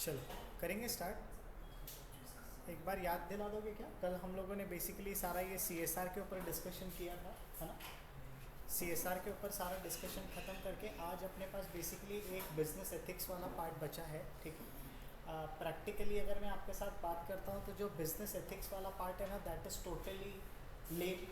चलो करेंगे स्टार्ट। एक बार याद दिला दोगे क्या, कल हम लोगों ने बेसिकली सारा ये सीएसआर के ऊपर डिस्कशन किया था, है ना। सीएसआर के ऊपर सारा डिस्कशन ख़त्म करके आज अपने पास बेसिकली एक बिजनेस एथिक्स वाला पार्ट बचा है, ठीक है। प्रैक्टिकली अगर मैं आपके साथ बात करता हूँ तो जो बिजनेस एथिक्स वाला पार्ट है ना, दैट इज़ टोटली लेम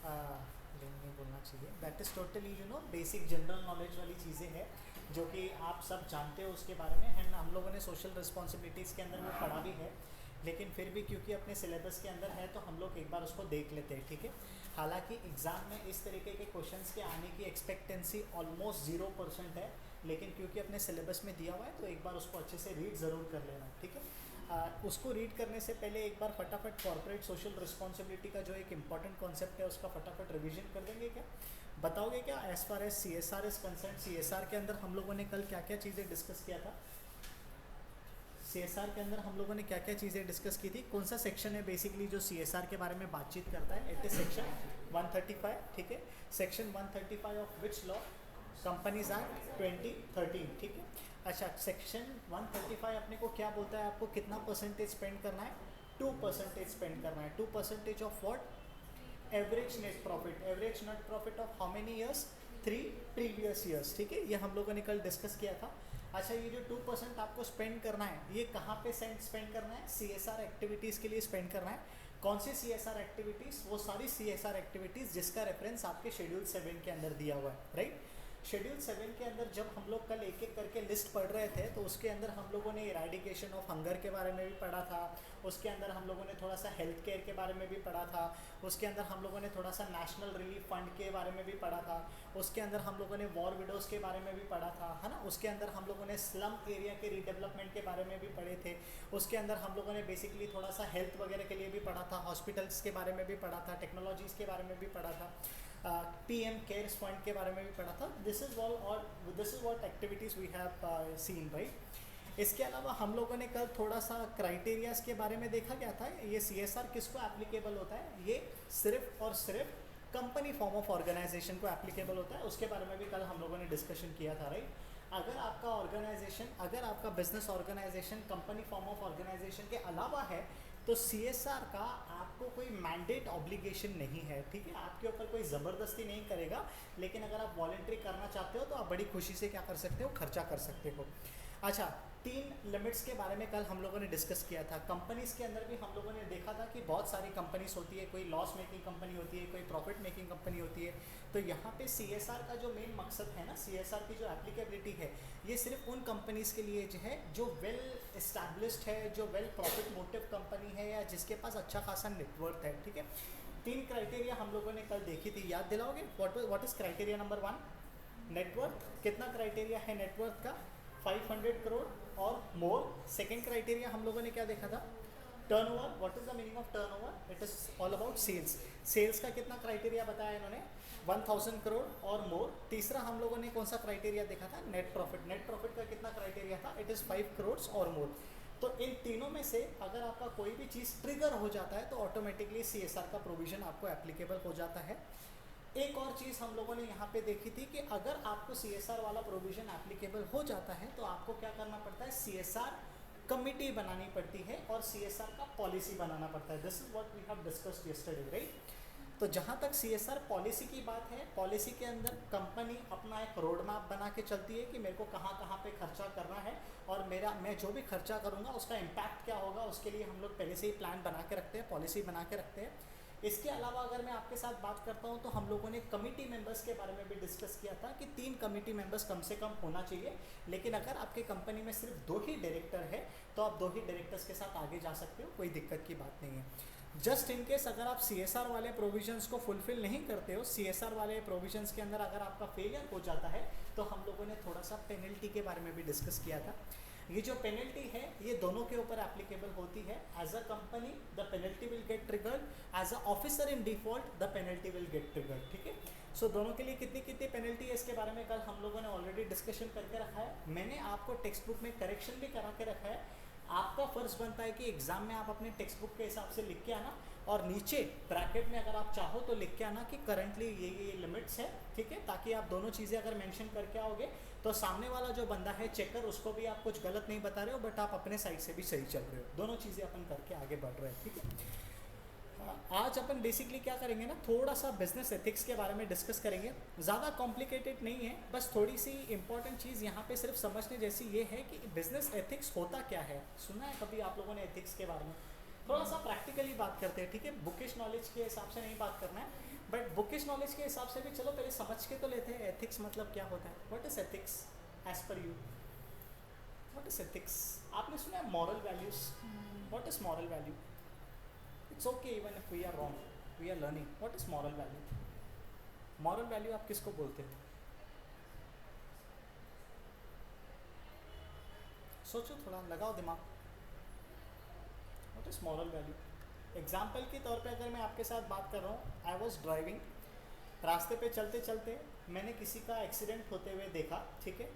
नहीं बोलना चाहिए, that is totally basic general knowledge वाली चीज़ें हैं जो कि आप सब जानते हो उसके बारे में। एंड हम लोगों ने सोशल रिस्पॉन्सिबिलिटीज़ के अंदर वो पढ़ा भी है, लेकिन फिर भी क्योंकि अपने सिलेबस के अंदर है तो हम लोग एक बार उसको देख लेते हैं, ठीक है। हालांकि एग्ज़ाम में इस तरीके के क्वेश्चंस के आने की एक्सपेक्टेंसी ऑलमोस्ट 0% है, लेकिन क्योंकि अपने सिलेबस में दिया हुआ है तो एक बार उसको अच्छे से रीड ज़रूर कर लेना, ठीक है। उसको रीड करने से पहले एक बार फटाफट कॉर्पोरेट सोशल रिस्पॉन्सिबिलिटी का जो एक इम्पॉर्टेंट कॉन्सेप्ट है उसका फटाफट रिवीजन कर देंगे क्या, बताओगे क्या as far as CSR is concern. CSR के अंदर हम लोगों ने कल क्या क्या चीज़ें डिस्कस किया था, सीएसआर के अंदर हम लोगों ने क्या क्या चीज़ें डिस्कस की थी, कौन सा सेक्शन है बेसिकली जो सीएसआर के बारे में बातचीत करता है, इट इज सेक्शन 135, ठीक है। Section 135 of which law, companies act 2013, ठीक है। अच्छा, सेक्शन 135 अपने को क्या बोलता है, आपको कितना परसेंटेज स्पेंड करना है, 2% स्पेंड करना है। 2% of what, average net profit. Average net profit of how many years, 3 previous years, ठीक है। ये हम लोगों ने कल डिस्कस किया था। अच्छा, ये जो 2% आपको स्पेंड करना है, ये कहाँ पे स्पेंड करना है, सीएसआर एक्टिविटीज़ के लिए स्पेंड करना है। कौन सी सीएसआर एक्टिविटीज़, वो सारी सीएसआर एक्टिविटीज़ जिसका रेफरेंस आपके शेड्यूल 7 के अंदर दिया हुआ है, राइट। शेड्यूल 7 के अंदर जब हम लोग कल एक एक करके लिस्ट पढ़ रहे थे तो उसके अंदर हम लोगों ने इराडिकेशन ऑफ हंगर के बारे में भी पढ़ा था, उसके अंदर हम लोगों ने थोड़ा सा हेल्थ केयर के बारे में भी पढ़ा था, उसके अंदर हम लोगों ने थोड़ा सा नेशनल रिलीफ फंड के बारे में भी पढ़ा था, उसके अंदर हम लोगों ने वॉर विडोज़ के बारे में भी पढ़ा था, है ना। उसके अंदर हम लोगों ने स्लम एरिया के रीडेवलपमेंट के बारे में भी पढ़े थे। उसके अंदर हम लोगों ने बेसिकली थोड़ा सा हेल्थ वगैरह के लिए भी पढ़ा था, हॉस्पिटल्स के बारे में भी पढ़ा था, टेक्नोलॉजीज़ के बारे में भी पढ़ा था, पीएम केयर्स फंड के बारे में भी पढ़ा था। This is what activities we have seen, right. इसके अलावा हम लोगों ने कल थोड़ा सा क्राइटेरियाज के बारे में देखा गया था। ये सीएसआर किसको एप्लीकेबल होता है, ये सिर्फ और सिर्फ कंपनी फॉर्म ऑफ ऑर्गेनाइजेशन को एप्लीकेबल होता है, उसके बारे में भी कल हम लोगों ने डिस्कशन किया था, राइट। अगर आपका ऑर्गेनाइजेशन, अगर आपका business organisation company form of organisation के अलावा है तो सीएसआर का आपको कोई मैंडेट ऑब्लिगेशन नहीं है, ठीक है। आपके ऊपर कोई ज़बरदस्ती नहीं करेगा, लेकिन अगर आप वॉलंटरी करना चाहते हो तो आप बड़ी खुशी से क्या कर सकते हो, खर्चा कर सकते हो। अच्छा, 3 लिमिट्स के बारे में कल हम लोगों ने डिस्कस किया था। कंपनीज़ के अंदर भी हम लोगों ने देखा था कि बहुत सारी कंपनीज होती है, कोई लॉस मेकिंग कंपनी होती है, कोई प्रॉफिट मेकिंग कंपनी होती है। तो यहाँ पे सीएसआर का जो मेन मकसद है ना, सीएसआर की जो एप्लीकेबिलिटी है, ये सिर्फ उन कंपनीज़ के लिए जो है जो वेल इस्टेब्लिश्ड है, जो वेल प्रॉफिट मोटिव कंपनी है या जिसके पास अच्छा खासा नेटवर्थ है, ठीक है। 3 क्राइटेरिया हम लोगों ने कल देखी थी, याद दिलाओगे। What is criteria number 1, net. कितना क्राइटेरिया है नेटवर्थ का, 500 करोड़ और मोर। सेकेंड क्राइटेरिया हम लोगों ने क्या देखा था, turnover. What is the meaning of turnover, it is all about sales. Sales का कितना क्राइटेरिया बताया इन्होंने, 1000 करोड़ और मोर। तीसरा हम लोगों ने कौन सा क्राइटेरिया देखा था, नेट प्रॉफिट। नेट प्रॉफिट का कितना क्राइटेरिया था, इट इज़ 5 करोड़ और मोर। तो इन तीनों में से अगर आपका कोई भी चीज़ ट्रिगर हो जाता है तो ऑटोमेटिकली सीएसआर का प्रोविजन आपको एप्लीकेबल हो जाता है। एक और चीज़ हम लोगों ने यहाँ पे देखी थी कि अगर आपको सीएसआर वाला प्रोविज़न एप्लीकेबल हो जाता है तो आपको क्या करना पड़ता है, सीएसआर कमिटी बनानी पड़ती है और सीएसआर का पॉलिसी बनाना पड़ता है। This is what we have discussed yesterday, right. तो जहाँ तक सीएसआर पॉलिसी की बात है, पॉलिसी के अंदर कंपनी अपना एक रोड मैप बना के चलती है कि मेरे को कहाँ कहाँ पे खर्चा करना है और मैं जो भी खर्चा करूँगा उसका इम्पैक्ट क्या होगा, उसके लिए हम लोग पहले से ही प्लान बना के रखते हैं, पॉलिसी बना के रखते हैं। इसके अलावा अगर मैं आपके साथ बात करता हूं तो हम लोगों ने कमिटी मेंबर्स के बारे में भी डिस्कस किया था कि 3 कमिटी मेंबर्स कम से कम होना चाहिए। लेकिन अगर आपके कंपनी में सिर्फ 2 ही डायरेक्टर है तो आप 2 ही डायरेक्टर्स के साथ आगे जा सकते हो, कोई दिक्कत की बात नहीं है। जस्ट इन केस अगर आप सीएसआर वाले प्रोविजंस को फुलफिल नहीं करते हो, सीएसआर वाले प्रोविजंस के अंदर अगर आपका फेलियर हो जाता है तो हम लोगों ने थोड़ा सा पेनल्टी के बारे में भी डिस्कस किया था। ये जो पेनल्टी है ये दोनों के ऊपर एप्लीकेबल होती है। As a company the penalty will get triggered, as a officer in default the penalty will get triggered, ठीक है। सो दोनों के लिए कितनी कितनी पेनल्टी है इसके बारे में कल हम लोगों ने ऑलरेडी डिस्कशन करके रखा है। मैंने आपको टेक्स्ट बुक में करेक्शन भी करा के रखा है। आपका फ़र्ज़ बनता है कि एग्ज़ाम में आप अपने टेक्स्ट बुक के हिसाब से लिख के आना और नीचे ब्रैकेट में अगर आप चाहो तो लिख के आना कि करंटली ये लिमिट्स है, ठीक है। ताकि आप दोनों चीज़ें अगर मेंशन करके आओगे तो सामने वाला जो बंदा है चेकर, उसको भी आप कुछ गलत नहीं बता रहे हो, बट आप अपने साइड से भी सही चल रहे हो, दोनों चीज़ें अपन करके आगे बढ़ रहे हैं, ठीक है। आज अपन बेसिकली क्या करेंगे ना, थोड़ा सा बिजनेस एथिक्स के बारे में डिस्कस करेंगे। ज़्यादा कॉम्प्लिकेटेड नहीं है, बस थोड़ी सी इंपॉर्टेंट चीज़ यहाँ पे सिर्फ समझने जैसी ये है कि बिजनेस एथिक्स होता क्या है। सुना है कभी आप लोगों ने एथिक्स के बारे में? थोड़ा सा प्रैक्टिकली बात करते हैं, ठीक है। बुकिश नॉलेज के हिसाब से नहीं बात करना है, बट बुकिश नॉलेज के हिसाब से भी चलो पहले समझ के तो लेते हैं एथिक्स मतलब क्या होता है। What is ethics as per you? What is ethics? आपने सुना है moral values? What is moral value? It's okay even if we are wrong, we are learning. What is moral value? Moral value आप किसको बोलते हैं? सोचो थोड़ा, लगाओ दिमाग। What is moral value? Example के तौर पे अगर मैं आपके साथ बात कर रहा हूँ, आई वॉज ड्राइविंग, रास्ते पे चलते चलते मैंने किसी का एक्सीडेंट होते हुए देखा, ठीक है।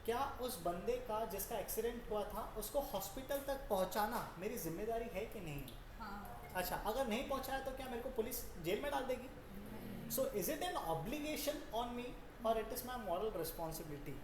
क्या उस बंदे का जिसका एक्सीडेंट हुआ था उसको हॉस्पिटल तक पहुंचाना मेरी जिम्मेदारी है कि नहीं? हाँ। अच्छा, अगर नहीं पहुंचाया तो क्या मेरे को पुलिस जेल में डाल देगी? So is it an obligation on me और it is my moral responsibility?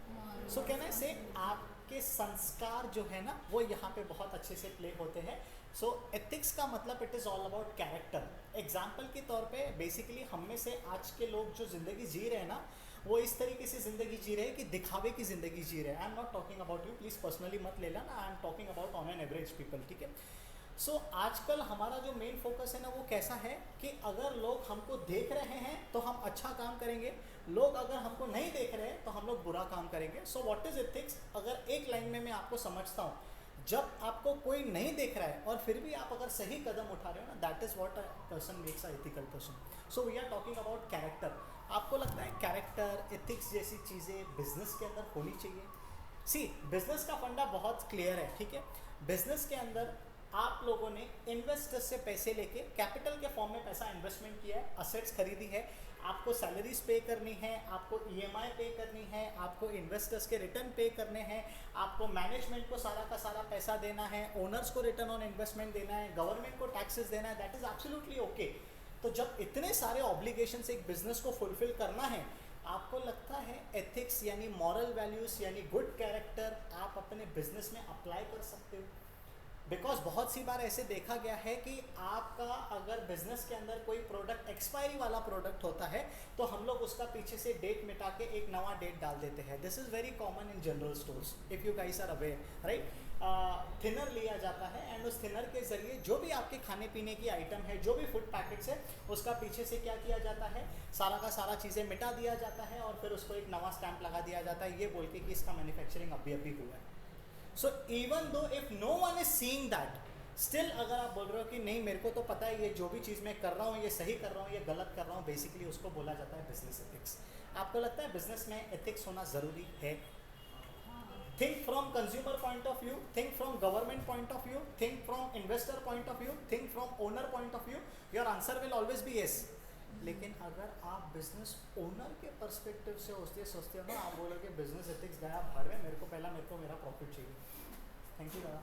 So can I say आपके संस्कार जो है ना वो यहाँ पे बहुत अच्छे से प्ले होते हैं। सो एथिक्स का मतलब it is all about character. Example के तौर पे बेसिकली हम में से आज के लोग जो ज़िंदगी जी रहे हैं ना, वो इस तरीके से ज़िंदगी जी रहे हैं कि दिखावे की ज़िंदगी जी रहे हैं। आई am not talking about you, please personally मत ले लेना, I am talking about on an average people, ठीक है। सो आजकल हमारा जो मेन फोकस है ना वो कैसा है कि अगर लोग हमको देख रहे हैं तो हम अच्छा काम करेंगे, लोग अगर हमको नहीं देख रहे हैं तो हम लोग बुरा काम करेंगे। So what is ethics? अगर एक लाइन में मैं आपको समझता हूँ, जब आपको कोई नहीं देख रहा है और फिर भी आप अगर सही कदम उठा रहे हो ना, that is what a person makes a ethical person. So we are talking about character. आपको लगता है कैरेक्टर, एथिक्स जैसी चीज़ें बिजनेस के अंदर होनी चाहिए? सी, बिजनेस का फंडा बहुत क्लियर है, ठीक है। बिजनेस के अंदर आप लोगों ने इन्वेस्टर्स से पैसे लेके कैपिटल के फॉर्म में पैसा इन्वेस्टमेंट किया है, असेट्स खरीदी है, आपको सैलरीज पे करनी है, आपको ईएमआई पे करनी है, आपको इन्वेस्टर्स के रिटर्न पे करने हैं, आपको मैनेजमेंट को सारा का सारा पैसा देना है, ओनर्स को रिटर्न ऑन इन्वेस्टमेंट देना है, गवर्नमेंट को टैक्सेस देना है। That is absolutely okay. तो जब इतने सारे ऑब्लिगेशंस एक बिजनेस को फुलफिल करना है, आपको लगता है एथिक्स यानी मॉरल वैल्यूज यानी गुड कैरेक्टर आप अपने बिजनेस में अप्लाई कर सकते हो? बिकॉज बहुत सी बार ऐसे देखा गया है कि आपका अगर बिजनेस के अंदर कोई प्रोडक्ट एक्सपायरी वाला प्रोडक्ट होता है तो हम लोग उसका पीछे से डेट मिटा के एक नवा डेट डाल देते हैं। This is very common in general stores, if you guys are aware, right. Thinner लिया जाता है एंड उस थिनर के जरिए जो भी आपके खाने पीने की आइटम है, जो भी फूड पैकेट्स है, उसका पीछे से क्या किया जाता है, सारा का सारा चीज़ें मिटा दिया जाता है और फिर उसको एक नवा स्टैंप लगा दिया जाता है ये बोल के कि इसका मैन्युफैक्चरिंग अभी अभी हुआ है। So even though if no one is seeing that, still अगर आप बोल रहे हो कि नहीं मेरे को तो पता है ये जो भी चीज़ मैं कर रहा हूँ ये सही कर रहा हूँ, ये गलत कर रहा हूँ, बेसिकली उसको बोला जाता है बिजनेस एथिक्स। आपको लगता है बिजनेस में एथिक्स होना ज़रूरी है? Think from consumer point of view, think from government point of view, think from investor point of view, think from owner point of view, your answer will always be yes. लेकिन अगर आप business owner के perspective से सोचते हो ना, आप बोलोगे बिजनेस एथिक्स गया भाड़ में, मेरे को मेरा प्रॉफिट चाहिए। थैंक यू दादा।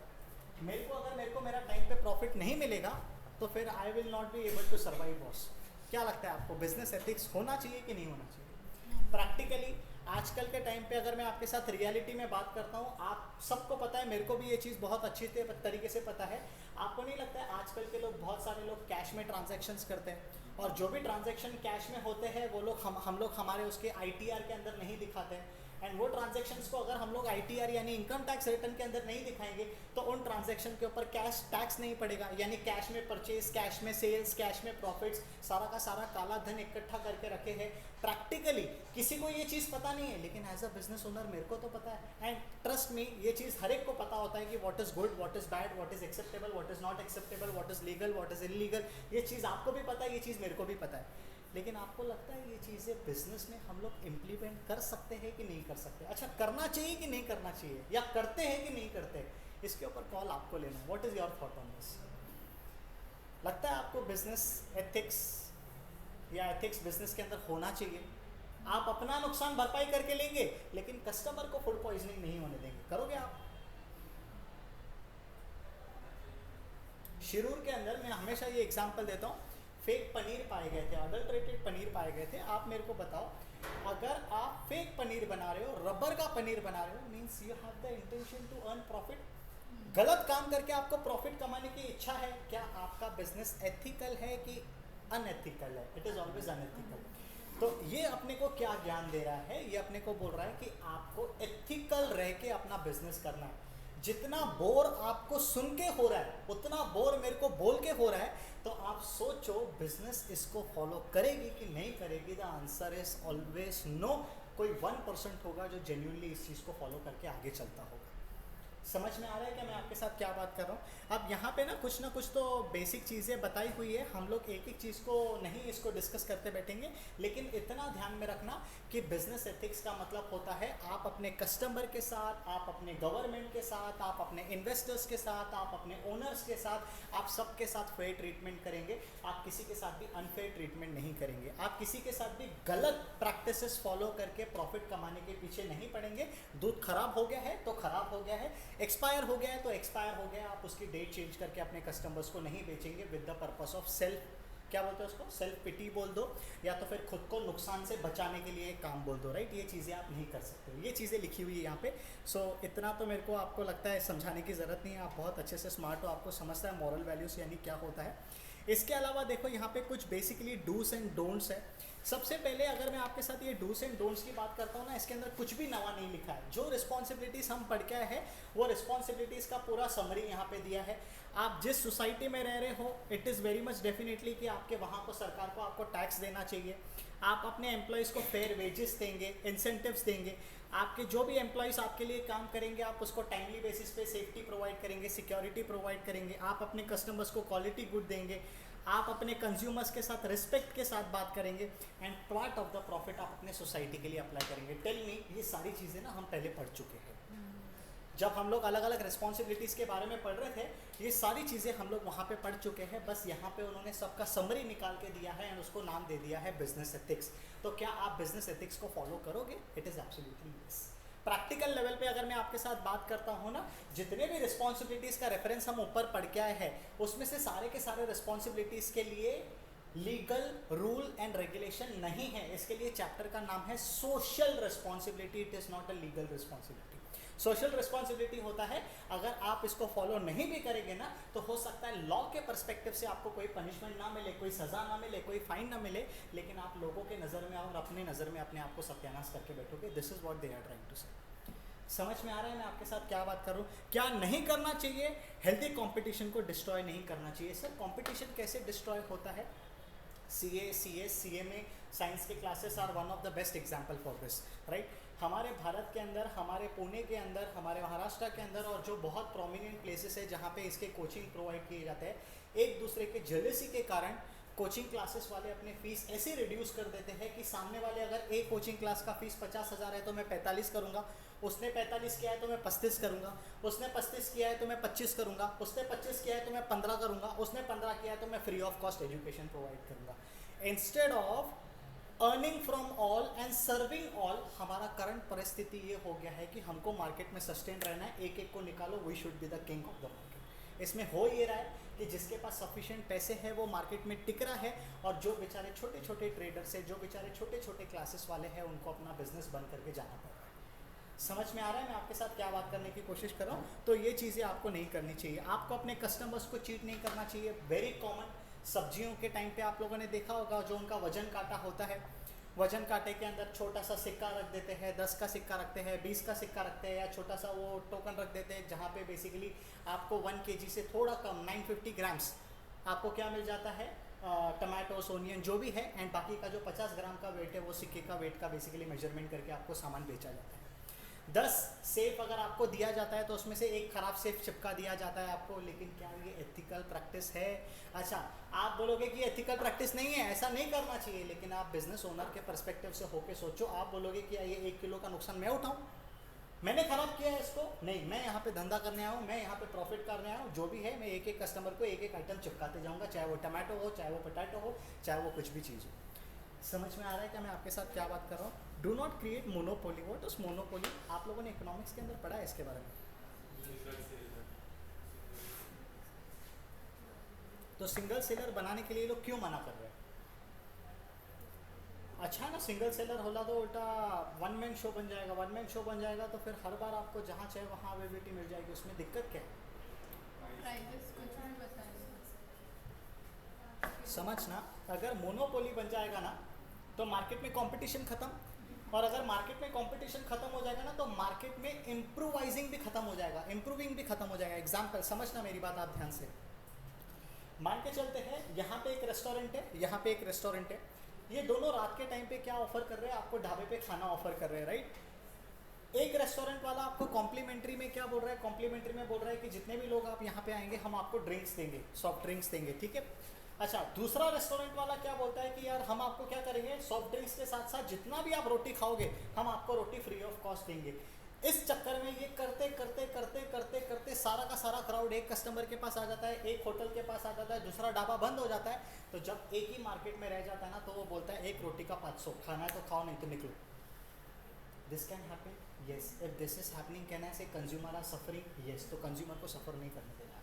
मेरे को मेरा टाइम पे प्रॉफिट नहीं मिलेगा तो फिर I will not be able to survive boss. क्या लगता है आपको बिजनेस एथिक्स होना चाहिए कि नहीं होना चाहिए? प्रैक्टिकली आजकल के टाइम पे अगर मैं आपके साथ रियलिटी में बात करता हूँ, आप सबको पता है, मेरे को भी ये चीज़ बहुत अच्छी तरीके से पता है। आपको नहीं लगता है आजकल के लोग, बहुत सारे लोग कैश में ट्रांजैक्शंस करते हैं और जो भी ट्रांजैक्शन कैश में होते हैं वो लोग हम लोग हमारे उसके आईटीआर के अंदर नहीं दिखाते हैं। एंड वो ट्रांजैक्शंस को अगर हम लोग आईटीआर यानी इनकम टैक्स रिटर्न के अंदर नहीं दिखाएंगे तो उन ट्रांजैक्शन के ऊपर कैश टैक्स नहीं पड़ेगा। यानी कैश में परचेज, कैश में सेल्स, कैश में प्रॉफिट्स, सारा का सारा काला धन इकट्ठा करके रखे हैं। प्रैक्टिकली किसी को ये चीज़ पता नहीं है, लेकिन एज अ बिजनेस ओनर मेरे को तो पता है। एंड ट्रस्ट मी, ये चीज़ हर एक को पता होता है कि what is good, what is bad, what is acceptable, what is not acceptable, what is legal, what is illegal. ये चीज़ आपको भी पता है, ये चीज़ मेरे को भी पता है। लेकिन आपको लगता है ये चीज़ें बिजनेस में हम लोग इम्प्लीमेंट कर सकते हैं कि नहीं कर सकते? अच्छा, करना चाहिए कि नहीं करना चाहिए, या करते हैं कि नहीं करते, इसके ऊपर कॉल आपको लेना है। What is your thought on this? लगता है आपको बिजनेस एथिक्स या एथिक्स बिजनेस के अंदर होना चाहिए? आप अपना नुकसान भरपाई करके लेंगे लेकिन कस्टमर को फूड पॉइजनिंग नहीं होने देंगे, करोगे आप? शिरूर के अंदर मैं हमेशा ये एग्जांपल देता हूँ, फेक पनीर पाए गए थे, अडल्ट्रेटेड पनीर पाए गए थे। आप मेरे को बताओ अगर आप फेक पनीर बना रहे हो, रबर का पनीर बना रहे हो, means you have the intention to earn profit. गलत काम करके आपको प्रॉफिट कमाने की इच्छा है, क्या आपका बिजनेस एथिकल है कि अनएथिकल है? It is always unethical. तो ये अपने को क्या ज्ञान दे रहा है? ये अपने को बोल रहा है कि आपको एथिकल रह के अपना बिजनेस करना है। जितना बोर आपको सुन के हो रहा है उतना बोर मेरे को बोल के हो रहा है, तो आप सोचो बिजनेस इसको फॉलो करेगी कि नहीं करेगी? The answer is always no. कोई 1% होगा जो जेन्युइनली इस चीज़ को फॉलो करके आगे चलता होगा। समझ में आ रहा है क्या मैं आपके साथ क्या बात कर रहा हूँ? अब यहाँ पे ना कुछ तो बेसिक चीज़ें बताई हुई है, हम लोग एक एक चीज़ को नहीं इसको डिस्कस करते बैठेंगे, लेकिन इतना ध्यान में रखना कि बिजनेस एथिक्स का मतलब होता है आप अपने कस्टमर के साथ, आप अपने गवर्नमेंट के साथ, आप अपने इन्वेस्टर्स के साथ, आप अपने ओनर्स के साथ, आप सबके साथ फेयर ट्रीटमेंट करेंगे। आप किसी के साथ भी अनफेयर ट्रीटमेंट नहीं करेंगे। आप किसी के साथ भी गलत प्रैक्टिसेस फॉलो करके प्रॉफिट कमाने के पीछे नहीं पड़ेंगे। दूध खराब हो गया है तो खराब हो गया है, एक्सपायर हो गया है तो एक्सपायर हो गया, आप उसकी डेट चेंज करके अपने कस्टमर्स को नहीं बेचेंगे with the purpose of self, क्या बोलते हैं उसको, सेल्फ पिटी बोल दो, या तो फिर खुद को नुकसान से बचाने के लिए एक काम बोल दो, राइट? ये चीज़ें आप नहीं कर सकते हो। ये चीज़ें लिखी हुई है यहाँ पे। सो इतना तो मेरे को आपको लगता है समझाने की ज़रूरत नहीं है, आप बहुत अच्छे से स्मार्ट हो, आपको समझता है मॉरल वैल्यूज़ यानी क्या होता है। इसके अलावा देखो यहाँ पे कुछ बेसिकली डूस एंड डोंट्स है। सबसे पहले अगर मैं आपके साथ ये डूस एंड डोंट्स की बात करता हूँ ना, इसके अंदर कुछ भी नवा नहीं लिखा है। जो रिस्पॉन्सिबिलिटीज़ हम पढ़ के आए हैं वो रिस्पॉन्सिबिलिटीज़ का पूरा समरी यहाँ पे दिया है। आप जिस सोसाइटी में रह रहे हो, it is very much definitely कि आपके वहाँ को सरकार को आपको टैक्स देना चाहिए। आप अपने एम्प्लॉयज़ को फेयर वेजेस देंगे, इंसेंटिव्स देंगे। आपके जो भी एम्प्लॉयज़ आपके लिए काम करेंगे आप उसको टाइमली बेसिस पे सेफ्टी प्रोवाइड करेंगे, सिक्योरिटी प्रोवाइड करेंगे। आप अपने कस्टमर्स को क्वालिटी गुड देंगे। आप अपने कंज्यूमर्स के साथ रिस्पेक्ट के साथ बात करेंगे, and part of the profit आप अपने सोसाइटी के लिए अप्लाई करेंगे। टेल मी, ये सारी चीज़ें ना हम पहले पढ़ चुके हैं। जब हम लोग अलग अलग रिस्पॉन्सिबिलिटीज़ के बारे में पढ़ रहे थे, ये सारी चीज़ें हम लोग वहाँ पे पढ़ चुके हैं। बस यहाँ पे उन्होंने सबका समरी निकाल के दिया है एंड उसको नाम दे दिया है बिजनेस एथिक्स। तो क्या आप बिजनेस एथिक्स को फॉलो करोगे? It is absolutely yes. Practical level पे अगर मैं आपके साथ बात करता हूँ ना, जितने भी रिस्पॉन्सिबिलिटीज़ का रेफरेंस हम ऊपर पढ़ के आए हैं उसमें से सारे के सारे रिस्पॉन्सिबिलिटीज़ के लिए लीगल रूल एंड रेगुलेशन नहीं है। इसके लिए चैप्टर का नाम है social responsibility. It is not a legal responsibility. Social responsibility होता है अगर आप इसको फॉलो नहीं भी करेंगे ना, तो हो सकता है लॉ के पर्सपेक्टिव से आपको कोई पनिशमेंट ना मिले, कोई सज़ा ना मिले, कोई फाइन ना मिले, लेकिन आप लोगों के नज़र में और अपने नज़र में अपने आप को सत्यानाश करके बैठोगे। This is what they are trying to say. समझ में आ रहा है मैं आपके साथ क्या बात करूँ? क्या नहीं करना चाहिए? हेल्दी कंपटीशन को डिस्ट्रॉय नहीं करना चाहिए। सर कंपटीशन कैसे डिस्ट्रॉय होता है? CA, CS, CMA साइंस के classes are one of the best example for this, right? हमारे भारत के अंदर, हमारे पुणे के अंदर, हमारे महाराष्ट्र के अंदर और जो बहुत प्रोमिनेंट प्लेसेस है जहाँ पे इसके कोचिंग प्रोवाइड किए जाते हैं, एक दूसरे के जेलसी के कारण कोचिंग क्लासेस वाले अपने फीस ऐसे रिड्यूस कर देते हैं कि सामने वाले अगर एक कोचिंग क्लास का फीस 50,000 है तो मैं 45 करूँगा, उसने 45 किया है तो मैं 35 करूँगा, उसने 35 किया है तो मैं 25 करूँगा, उसने 25 किया है तो मैं 15 करूँगा, उसने 15 किया है तो मैं free of cost education provide करूँगा। Instead of earning from all and serving all, हमारा करंट परिस्थिति ये हो गया है कि हमको मार्केट में सस्टेन रहना है, एक एक को निकालो, we should be the king of the market. इसमें हो ये रहा है कि जिसके पास सफिशिएंट पैसे हैं वो मार्केट में टिक रहा है, और जो बेचारे छोटे छोटे ट्रेडर्स हैं, जो बेचारे छोटे छोटे क्लासेस वाले हैं, उनको अपना बिजनेस बंद करके जाना पड़ रहा है। समझ में आ रहा है मैं आपके साथ क्या बात करने की कोशिश कर रहा हूँ? तो ये चीज़ें आपको नहीं करनी चाहिए। आपको अपने कस्टमर्स को चीट नहीं करना चाहिए। वेरी कॉमन, सब्जियों के टाइम पे आप लोगों ने देखा होगा जो उनका वजन काटा होता है, वजन कांटे के अंदर छोटा सा सिक्का रख देते हैं, 10 का सिक्का रखते हैं, 20 का सिक्का रखते हैं, या छोटा सा वो टोकन रख देते हैं जहाँ पे बेसिकली आपको 1 kg से थोड़ा कम 950 ग्राम्स आपको क्या मिल जाता है, टमाटोस, ओनियन जो भी है, एंड बाकी का जो 50 ग्राम का वेट है वो सिक्के का वेट का बेसिकली मेजरमेंट करके आपको सामान बेचा जाता है। 10 सेफ अगर आपको दिया जाता है तो उसमें से एक खराब सेफ चिपका दिया जाता है आपको, लेकिन क्या ये एथिकल प्रैक्टिस है? अच्छा, आप बोलोगे कि एथिकल प्रैक्टिस नहीं है, ऐसा नहीं करना चाहिए, लेकिन आप बिजनेस ओनर के पर्सपेक्टिव से होके सोचो। आप बोलोगे कि ये 1 किलो का नुकसान मैं उठाऊं, मैंने खराब किया है इसको? नहीं, मैं यहाँ पे धंधा करने आया हूँ, मैं यहाँ पे प्रॉफिट करने आया हूँ। जो भी है मैं एक एक कस्टमर को एक एक आइटम चिपकाते जाऊँगा, चाहे वो टमाटो हो, चाहे वो पोटैटो हो, चाहे वो कुछ भी चीज़ हो। समझ में आ रहा है क्या मैं आपके साथ क्या बात कर रहा हूँ? Do not create monopoly. What is monopoly? आप लोगों ने इकोनॉमिक्स के अंदर पढ़ा है इसके बारे में? तो सिंगल सेलर बनाने के लिए लोग क्यों मना कर रहे हैं? अच्छा ना, सिंगल सेलर होला तो उल्टा वन मैन शो बन जाएगा। वन मैन शो बन जाएगा तो फिर हर बार आपको जहाँ चाहे वहाँ अवेलेबिलिटी मिल जाएगी, उसमें दिक्कत क्या है? प्राइजेस कुछ भी बताइए। समझना, अगर मोनोपोली बन जाएगा ना तो मार्केट में कंपटीशन खत्म, और अगर मार्केट में कंपटीशन खत्म हो जाएगा ना तो मार्केट में इम्प्रूवाइजिंग भी खत्म हो जाएगा, इम्प्रूविंग भी खत्म हो जाएगा। एग्जाम्पल समझना मेरी बात आप ध्यान से, मान के चलते हैं यहाँ पे एक रेस्टोरेंट है, यहाँ पे एक रेस्टोरेंट है, ये दोनों रात के टाइम पे क्या ऑफर कर रहे हैं? आपको ढाबे पे खाना ऑफर कर रहे हैं, राइट? एक रेस्टोरेंट वाला आपको कॉम्प्लीमेंट्री में क्या बोल रहा है? कॉम्प्लीमेंट्री में बोल रहा है कि जितने भी लोग आप यहाँ पे आएंगे हम आपको ड्रिंक्स देंगे, सॉफ्ट ड्रिंक्स देंगे, ठीक है। अच्छा, दूसरा रेस्टोरेंट वाला क्या बोलता है कि यार हम आपको क्या करेंगे, सॉफ्ट ड्रिंक्स के साथ साथ जितना भी आप रोटी खाओगे हम आपको रोटी फ्री ऑफ कॉस्ट देंगे। इस चक्कर में ये करते करते करते करते करते सारा का सारा क्राउड एक कस्टमर के पास आ जाता है, एक होटल के पास आ जाता है, दूसरा ढाबा बंद हो जाता है। तो जब एक ही मार्केट में रह जाता है ना तो वो बोलता है एक रोटी का 500, खाना है तो खाओ नहीं तो निकलो। This can happen, yes. If this is happening, can I से कंज्यूमर आर सफरिंग? यस। तो कंज्यूमर को सफर नहीं करने देना है।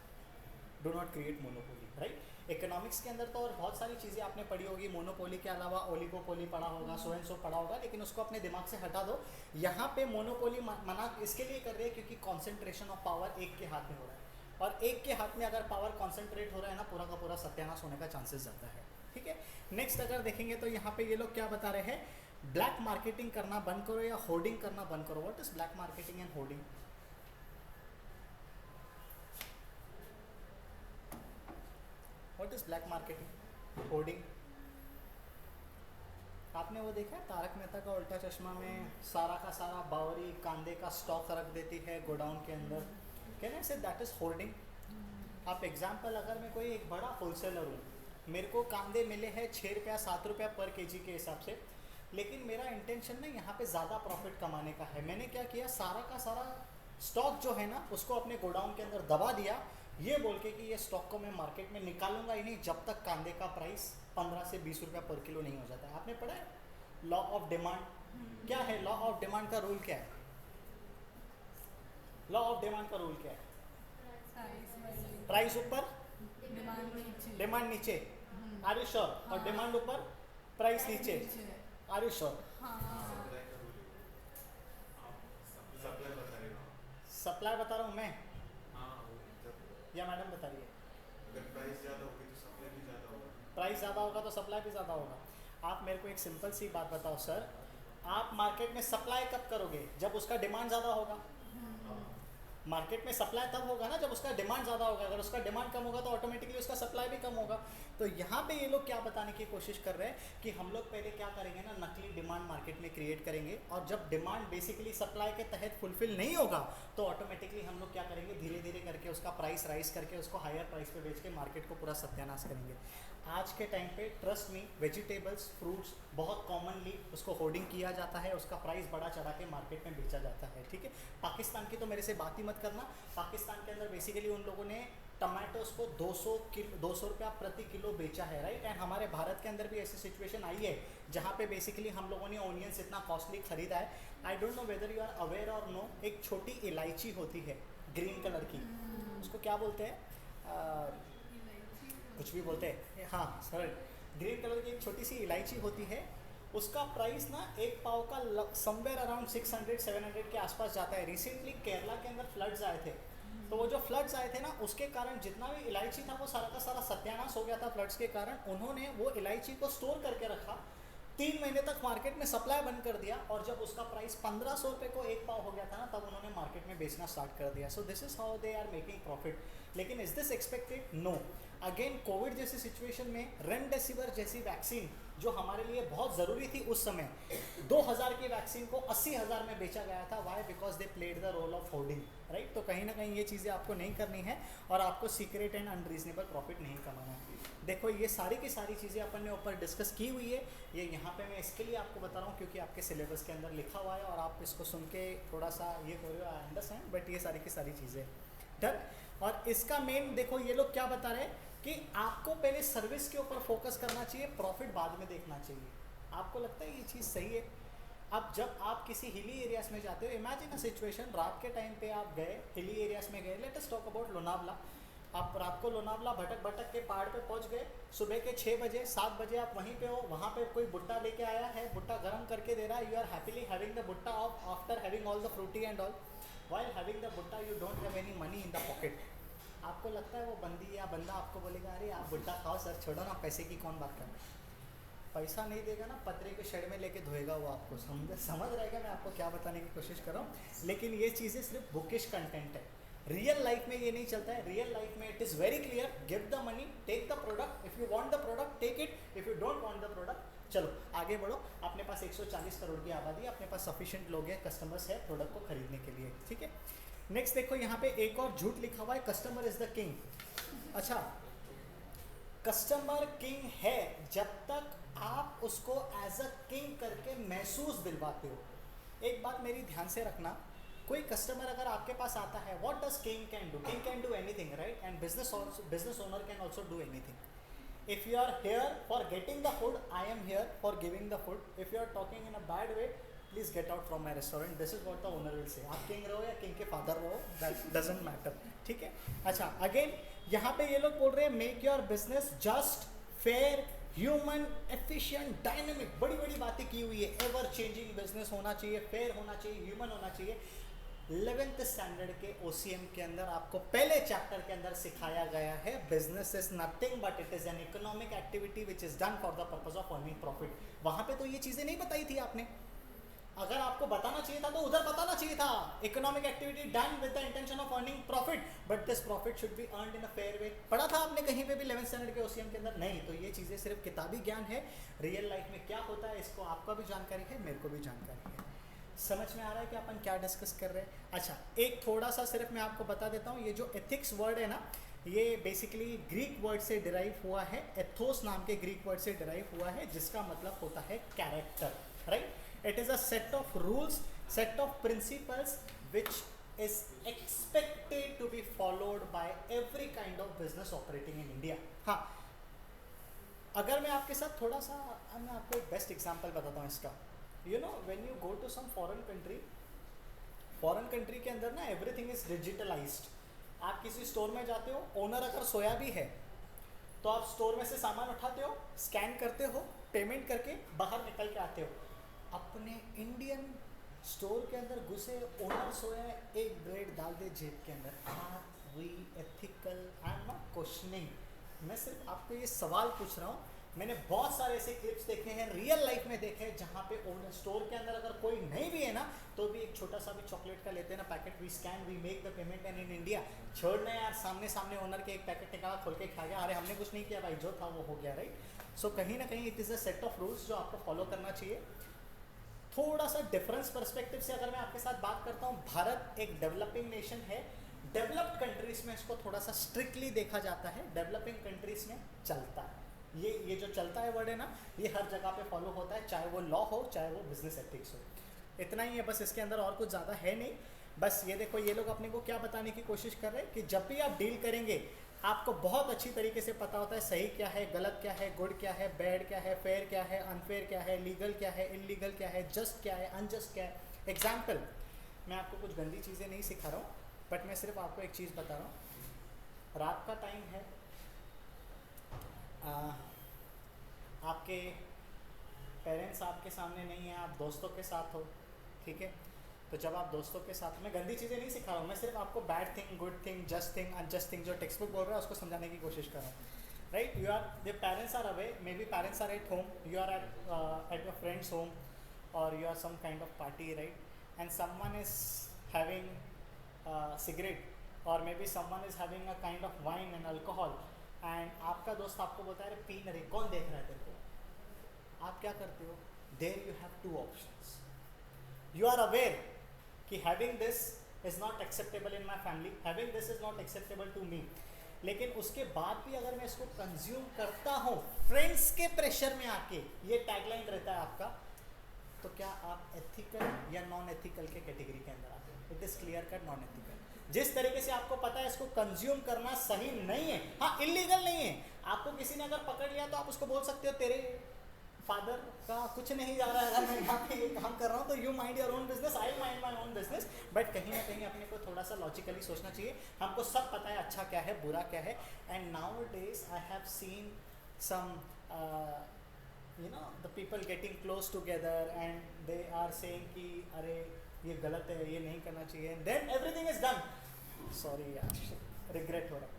Do not create monopoly, right? Economics के अंदर तो और बहुत सारी चीज़ें आपने पढ़ी होगी, मोनोपोली के अलावा ओलिगोपोली पढ़ा होगा, सो एंड सो पढ़ा होगा, लेकिन उसको अपने दिमाग से हटा दो। यहाँ पे मोनोपोली मना इसके लिए कर रही है क्योंकि कॉन्सेंट्रेशन ऑफ पावर एक के हाथ में हो रहा है, और एक के हाथ में अगर पावर कॉन्सेंट्रेट हो रहा है ना, पूरा का पूरा सत्यानाश होने का चांसेस ज़्यादा है, ठीक है। नेक्स्ट अगर देखेंगे तो यहाँ पे ये लोग क्या बता रहे हैं, ब्लैक मार्केटिंग करना बंद करो या होर्डिंग करना बंद करो। What is black marketing and hoarding? What is black marketing, hoarding? आपने वो देखा है तारक मेहता का उल्टा चश्मा में सारा का सारा बावरी कांदे का स्टॉक रख देती है गोडाउन के अंदर? Can I say that is hoarding? आप एग्जाम्पल, अगर मैं कोई एक बड़ा होलसेलर हूँ, मेरे को कांदे मिले हैं 6 रुपया 7 रुपया पर केजी के हिसाब से, लेकिन मेरा इंटेंशन ना यहाँ पे ज़्यादा प्रॉफिट कमाने का है। मैंने क्या किया, सारा का सारा स्टॉक जो है ना उसको अपने गोडाउन के अंदर दबा दिया, ये बोल के कि ये स्टॉक को मैं मार्केट में निकालूंगा ही नहीं जब तक कांदे का प्राइस 15 से 20 रुपया पर किलो नहीं हो जाता है। आपने पढ़ा है लॉ ऑफ डिमांड? क्या है लॉ ऑफ डिमांड का रूल? क्या है लॉ ऑफ डिमांड का रूल? क्या है? प्राइस ऊपर डिमांड नीचे, आर यू श्योर? और डिमांड ऊपर प्राइस नीचे, आर यू श्योर? सप्लाई बता रहा हूँ मैं या मैडम बता रही है? प्राइस ज़्यादा होगी तो सप्लाई भी ज़्यादा होगा। प्राइस ज़्यादा होगा तो सप्लाई भी ज़्यादा होगा। आप मेरे को एक सिंपल सी बात बताओ सर, आप मार्केट में सप्लाई कब करोगे? जब उसका डिमांड ज़्यादा होगा। मार्केट में सप्लाई तब होगा ना जब उसका डिमांड ज़्यादा होगा, अगर उसका डिमांड कम होगा तो ऑटोमेटिकली उसका सप्लाई भी कम होगा। तो यहाँ पे ये लोग क्या बताने की कोशिश कर रहे हैं कि हम लोग पहले क्या करेंगे ना, नकली डिमांड मार्केट में क्रिएट करेंगे, और जब डिमांड बेसिकली सप्लाई के तहत फुलफिल नहीं होगा तो ऑटोमेटिकली हम लोग क्या करेंगे, धीरे धीरे करके उसका प्राइस राइज करके उसको हायर प्राइस पे बेच के मार्केट को पूरा सत्यानाश करेंगे। आज के टाइम पे ट्रस्ट मी, वेजिटेबल्स फ्रूट्स बहुत कॉमनली उसको होर्डिंग किया जाता है, उसका प्राइस बढ़ा चढ़ा के मार्केट में बेचा जाता है, ठीक है। पाकिस्तान की तो मेरे से बात ही मत करना। पाकिस्तान के अंदर बेसिकली उन लोगों ने टमाटोस को 200 रुपया प्रति किलो बेचा है, राइट। एंड हमारे भारत के अंदर भी ऐसी सिचुएशन आई है जहाँ पे बेसिकली हम लोगों ने ऑनियंस इतना कॉस्टली खरीदा है। I don't know whether you are aware और नो, एक छोटी इलायची होती है ग्रीन कलर की, उसको क्या बोलते हैं, कुछ भी बोलते हैं, हाँ सर, ग्रीन कलर की एक छोटी सी इलायची होती है, उसका प्राइस ना एक पाव का समवेयर अराउंड 600-700 के आसपास जाता है। रिसेंटली केरला के अंदर फ्लड्स आए थे, तो वो जो फ्लड्स आए थे ना उसके कारण जितना भी इलायची था वो सारा का सारा सत्यानाश हो गया था फ्लड्स के कारण। उन्होंने वो इलायची को स्टोर करके रखा, 3 महीने तक मार्केट में सप्लाई बंद कर दिया, और जब उसका प्राइस 1500 रुपये को एक पाव हो गया था ना तब उन्होंने मार्केट में बेचना स्टार्ट कर दिया। So this is how they are making profit. लेकिन is this expected? No. Again covid जैसी सिचुएशन में रेमडेसिविर जैसी वैक्सीन जो हमारे लिए बहुत ज़रूरी थी उस समय, 2000 की वैक्सीन को 80,000 में बेचा गया था। Why? Because they played the role of hoarding, right. तो कहीं ना कहीं ये चीज़ें आपको नहीं करनी है और आपको सीक्रेट एंड अनरीजनेबल प्रॉफिट नहीं कमाना है। देखो ये सारी की सारी चीज़ें अपन ने ऊपर डिस्कस की हुई है, ये यहाँ पे मैं इसके लिए आपको बता रहा हूँ क्योंकि आपके सिलेबस के अंदर लिखा हुआ है और आप इसको सुन के थोड़ा सा ये हो रहे हो, आई अंडरस्टैंड, बट ये सारी की सारी चीज़ें डन। और इसका मेन देखो ये लोग क्या बता रहे हैं कि आपको पहले सर्विस के ऊपर फोकस करना चाहिए, प्रॉफिट बाद में देखना चाहिए। आपको लगता है ये चीज़ सही है? अब जब आप किसी हिली एरियाज में जाते हो, इमेजिन अ सिचुएशन, रात के टाइम पे आप गए हिली एरियाज में गए, let us talk about Lonavala. आप रात को लोनावला भटक भटक के पहाड़ पे पहुंच गए, सुबह के 6 बजे 7 बजे आप वहीं पे हो, वहाँ पे कोई भुट्टा लेके आया है, भुट्टा गर्म करके दे रहा है, you are happily having the bhutta of after having all the Frooti and all, while having the bhutta you don't have any money in the pocket. आपको लगता है वो बंदी या बंदा आपको बोलेगा अरे आप भुट्टा खाओ सर, छोड़ो ना, पैसे की कौन बात कर रहा है। पैसा नहीं देगा ना, पतरे के शेड में लेके धोएगा वो आपको। समझ रहेगा मैं आपको क्या बताने की कोशिश कर रहा हूँ। लेकिन ये चीज़ें सिर्फ बुकिश कंटेंट है, रियल लाइफ में ये नहीं चलता है। रियल लाइफ में it is very clear, give the money, take the product, if you want the product take it, if you don't want the product चलो आगे बढ़ो। अपने पास 140 करोड़ की आबादी है, अपने पास सफिशिएंट लोग हैं, कस्टमर्स है प्रोडक्ट को खरीदने के लिए, ठीक है। नेक्स्ट देखो यहाँ पे एक और झूठ लिखा हुआ है, कस्टमर इज द किंग। अच्छा, कस्टमर किंग है जब तक आप उसको एज अ किंग करके महसूस दिलवाते हो। एक बात मेरी ध्यान से रखना, कोई कस्टमर अगर आपके पास आता है, what does king can do? King can do anything, right? And business owner can also do anything. If you are here for getting the food, I am here for giving the food. If you are talking in a bad way, please get out from my restaurant, this is what the owner will say. आप king रहो या king के father रहो, that doesn't matter, ठीक है। अच्छा, again यहाँ पे ये लोग बोल रहे हैं make your business just, fair, human, efficient, dynamic, बड़ी बड़ी बातें की हुई है। एवर चेंजिंग बिजनेस होना चाहिए, फेयर होना चाहिए, ह्यूमन होना चाहिए। 11th स्टैंडर्ड के OCM के अंदर आपको पहले चैप्टर के अंदर सिखाया गया है business is nothing but it is an economic activity which is done for the purpose of earning profit. वहां पे तो ये चीजें नहीं बताई थी आपने। अगर आपको बताना चाहिए था तो उधर बताना चाहिए था, economic activity done with the intention of earning profit, but this profit should be earned in a fair way. पढ़ा था आपने कहीं पे भी 11th स्टैंडर्ड के OCM के अंदर? नहीं। तो ये चीजें सिर्फ किताबी ज्ञान है, रियल लाइफ में क्या होता है इसको आपका भी जानकारी है, मेरे को भी जानकारी है। समझ में आ रहा है कि अपन क्या डिस्कस कर रहे हैं? अच्छा, एक थोड़ा सा सिर्फ मैं आपको बता देता हूँ, ये जो एथिक्स वर्ड है ना, ये बेसिकली ग्रीक वर्ड से डिराइव हुआ है, एथोस नाम के ग्रीक वर्ड से डिराइव हुआ है, जिसका मतलब होता है character, right? It is a set of rules, set of principles which is expected to be followed by every kind of business operating in India. हाँ, अगर मैं आपके साथ थोड़ा सा, मैं आपको एक बेस्ट एग्जांपल बताता हूँ इसका। You know, when you go to some foreign country के अंदर ना everything is digitalized. आप किसी स्टोर में जाते हो, ओनर अगर सोया भी है तो आप स्टोर में से सामान उठाते हो, स्कैन करते हो, पेमेंट करके बाहर निकल के आते हो। अपने इंडियन स्टोर के अंदर घुसे, ओनर सोया है, एक ब्रेड डाल दे जेब के अंदर। Are we ethical? I am not questioning, मैं सिर्फ आपको ये सवाल पूछ रहा हूँ। मैंने बहुत सारे ऐसे क्लिप्स देखे हैं, रियल लाइफ में देखे हैं, जहाँ पे ओनर स्टोर के अंदर अगर कोई नहीं भी है ना, तो भी एक छोटा सा भी चॉकलेट का लेते हैं ना packet, we scan, we make the payment. And in India छोड़ना यार, सामने सामने ओनर के एक पैकेट निकाला, खोल के खा गया, अरे हमने कुछ नहीं किया भाई, जो था वो हो गया, राइट? सो कहीं ना कहीं it is a set of rules जो आपको फॉलो करना चाहिए। थोड़ा सा डिफरेंस पर्सपेक्टिव से अगर मैं आपके साथ बात करता हूँ, भारत एक डेवलपिंग नेशन है। डेवलप्ड कंट्रीज में इसको थोड़ा सा स्ट्रिक्टली देखा जाता है, डेवलपिंग कंट्रीज में चलता है। ये जो चलता है वर्ड है ना, ये हर जगह पे फॉलो होता है, चाहे वो लॉ हो, चाहे वो बिजनेस एथिक्स हो। इतना ही है बस, इसके अंदर और कुछ ज़्यादा है नहीं। बस ये देखो, ये लोग अपने को क्या बताने की कोशिश कर रहे हैं कि जब भी आप डील करेंगे, आपको बहुत अच्छी तरीके से पता होता है सही क्या है, गलत क्या है, गुड क्या है, बैड क्या है, फेयर क्या है, अनफेयर क्या है, लीगल क्या है, इलीगल क्या है, जस्ट क्या है, अनजस्ट क्या है। एग्जाम्पल, मैं आपको कुछ गंदी चीज़ें नहीं सिखा रहा हूँ, बट मैं सिर्फ आपको एक चीज़ बता रहा हूँ। रात का टाइम है, आपके पेरेंट्स आपके सामने नहीं है, आप दोस्तों के साथ हो, ठीक है? तो जब आप दोस्तों के साथ, मैं गंदी चीज़ें नहीं सिखा रहा हूँ, मैं सिर्फ आपको bad thing, good thing, just thing, unjust thing जो टेक्स्ट बुक बोल रहा है उसको समझाने की कोशिश कर रहा हूँ, right? You are, the parents are away, maybe parents are at home, you are at your friends home, और you are some kind of party, right? And someone is having cigarette, और maybe someone is having a kind of wine and alcohol, and आपका दोस्त आपको बोलता है अरे P न रे, कौन देख रहा है तेरे को? आप क्या करते हो? There you have two options. You are aware कि having this is not acceptable in my family, having this is not acceptable to me, लेकिन उसके बाद भी अगर मैं इसको कंज्यूम करता हूँ फ्रेंड्स के प्रेशर में आके, ये टैगलाइन रहता है आपका, तो क्या आप एथिकल या नॉन एथिकल के कैटेगरी के अंदर आते हो? It is clear cut non ethical. जिस तरीके से आपको पता है इसको कंज्यूम करना सही नहीं है, हाँ इलीगल नहीं है, आपको किसी ने अगर पकड़ लिया तो आप उसको बोल सकते हो तेरे फादर का कुछ नहीं जा रहा है अगर मैं यहाँ पे ये काम कर रहा हूँ तो you mind your own business, I mind my own business, but कहीं ना कहीं अपने को थोड़ा सा लॉजिकली सोचना चाहिए। हमको सब पता है अच्छा क्या है बुरा क्या है। And now days I have seen some you know the people getting close together and they are saying कि अरे ये गलत है, ये नहीं करना चाहिए, then everything is done. Sorry यार, रिग्रेट हो रहा है।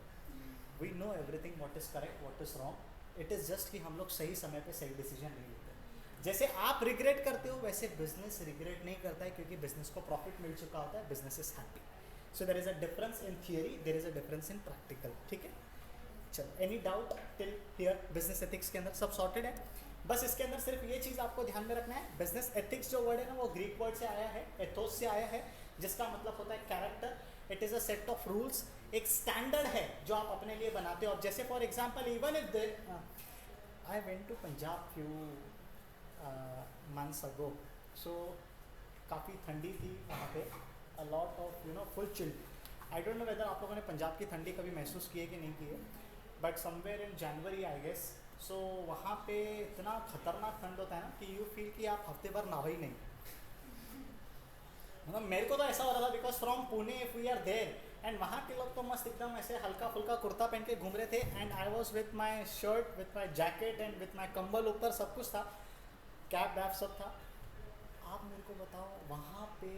We know everything what is correct what is wrong, it is just कि हम लोग सही समय पे सही डिसीजन नहीं लेते। जैसे आप रिग्रेट करते हो वैसे बिजनेस रिग्रेट नहीं करता है, क्योंकि बिजनेस को प्रॉफिट मिल चुका होता है, business is happy. So there is a difference in theory, there is a difference in practical. ठीक है, चलो, any doubt till here? Business ethics के अंदर सब सॉर्टेड है। बस इसके अंदर सिर्फ ये चीज़ आपको ध्यान में रखना है, बिजनेस एथिक्स जो वर्ड है ना वो ग्रीक वर्ड से आया है, एथोस से आया है, जिसका मतलब होता है character. It is a set of rules, एक स्टैंडर्ड है जो आप अपने लिए बनाते हो। अब जैसे for example even if I went to Punjab few months ago, so काफ़ी ठंडी थी वहाँ पे, a lot of you know full chill. I don't know whether आप लोगों ने पंजाब की ठंडी कभी महसूस की है कि नहीं की है, but somewhere in January I guess, so वहाँ पे इतना खतरनाक ठंड होता है ना कि you feel कि आप हफ्ते भर नहा ही नहीं। मतलब मेरे को तो ऐसा हो रहा था because from Pune if we are there, and वहाँ के लोग तो मस्त एकदम ऐसे हल्का फुल्का कुर्ता पहन के घूम रहे थे, and I was with my shirt with my jacket and with my कंबल ऊपर, सब कुछ था, कैप वैप सब था। आप मेरे को बताओ वहाँ पे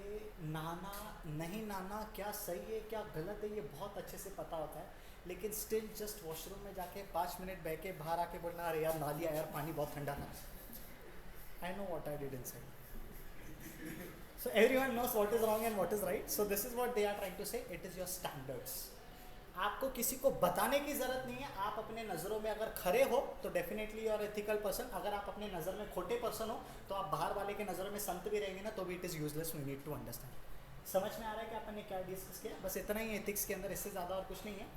नहाना नहीं नहाना, क्या सही है क्या गलत है, ये बहुत अच्छे से पता होता है, लेकिन स्टिल जस्ट वॉशरूम में जाके 5 मिनट बैठ के बाहर आके बोलना अरे यार नहा लिया यार, पानी बहुत ठंडा था। I know what I did inside. So everyone knows what is wrong and what is right. So this is what they are trying to say. It is your standards. आपको किसी को बताने की ज़रूरत नहीं है। आप अपने नज़रों में अगर खरे हो तो डेफिनेटली और एथिकल पर्सन, अगर आप अपने नज़र में खोटे पर्सन हो तो आप बाहर वाले के नज़रों में संत भी रहेंगे ना तो भी it is useless. We need to understand. समझ में आ रहा है कि अपन ने क्या डिस्कस किया? बस इतना ही एथिक्स के अंदर, इससे ज़्यादा और कुछ नहीं है।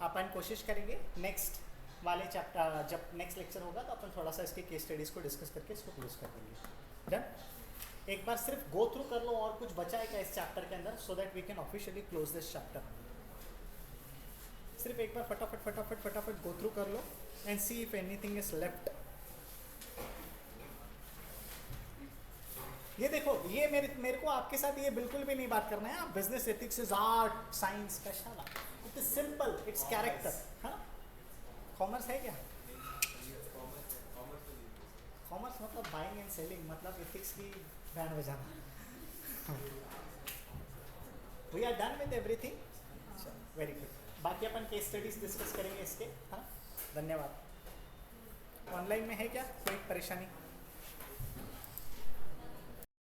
अपन कोशिश करेंगे नेक्स्ट वाले चैप्टर, जब नेक्स्ट लेक्चर होगा तो अपन थोड़ा सा इसके केस स्टडीज़ को डिस्कस करके इसको क्लोज कर देंगे। डन? एक बार सिर्फ गो थ्रू कर लो, और कुछ बचा है क्या इस चैप्टर के अंदर, so that we can officially close this chapter. सिर्फ एक बार फटाफट फटाफट फटाफट गो थ्रू कर लो and see if anything is left. ये देखो, ये मेरे को आपके साथ ये बिल्कुल भी नहीं बात करना है। Business ethics is art science का शाला, it is simple, it's character. हाँ, कॉमर्स है क्या? कॉमर्स मतलब बाइंग एंड सेलिंग, मतलब एथिक्स की बैंड बजाना। We are done with everything, very good. बाकी अपन केस स्टडीज डिस्कस करेंगे इसके। हाँ, धन्यवाद। ऑनलाइन में है क्या कोई परेशानी?